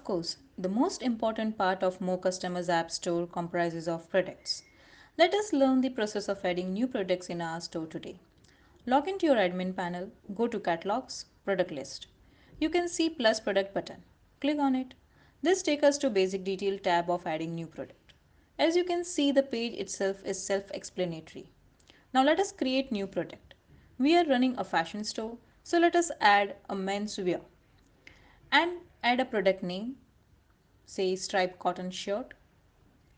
course, the most important part of More Customers App Store comprises of products. Let us learn the process of adding new products in our store today. Log into your admin panel, go to Catalogs, Product List. You can see plus product button. Click on it. This takes us to basic detail tab of adding new product. As you can see, the page itself is self-explanatory. Now let us create new product. We are running a fashion store, so let us add a menswear and add a product name, say striped cotton shirt.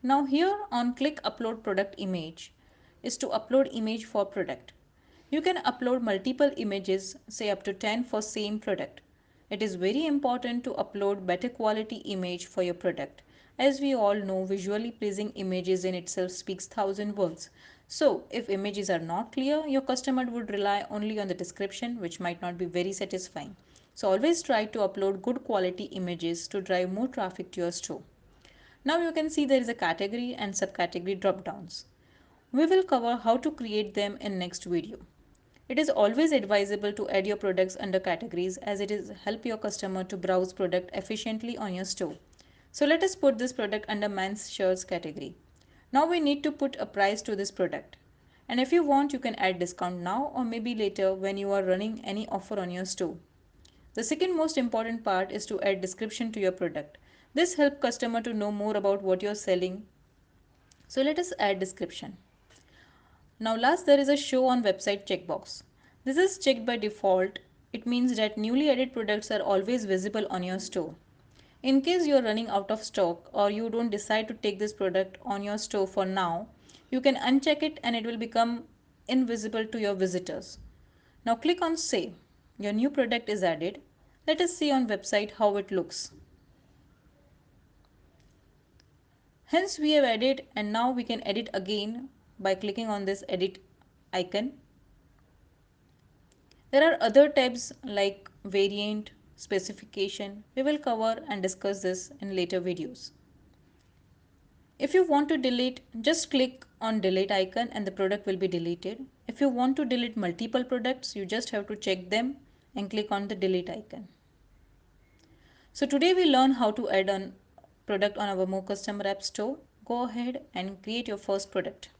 Now here on click upload product image is to upload image for product. You can upload multiple images, say up to 10 for same product. It is very important to upload better quality image for your product. As we all know, visually pleasing images in itself speaks thousand words. So if images are not clear, your customer would rely only on the description, which might not be very satisfying. So always try to upload good quality images to drive more traffic to your store. Now you can see there is a category and subcategory drop downs. We will cover how to create them in next video. It is always advisable to add your products under categories as it is help your customer to browse product efficiently on your store. So let us put this product under men's shirts category. Now we need to put a price to this product. And if you want, you can add discount now or maybe later when you are running any offer on your store. The second most important part is to add description to your product. This helps customer to know more about what you're selling. So let us add description. Now last there is a show on website checkbox. This is checked by default. It means that newly added products are always visible on your store. In case you are running out of stock or you don't decide to take this product on your store for now, you can uncheck it and it will become invisible to your visitors. Now click on save. Your new product is added. Let us see on website how it looks. Hence we have added and now we can edit again by clicking on this edit icon. There are other tabs like variant, specification. We will cover and discuss this in later videos. If you want to delete, just click on delete icon and the product will be deleted. If you want to delete multiple products, you just have to check them and click on the delete icon. So today we learn how to add a product on our More Customer App Store. Go ahead and create your first product.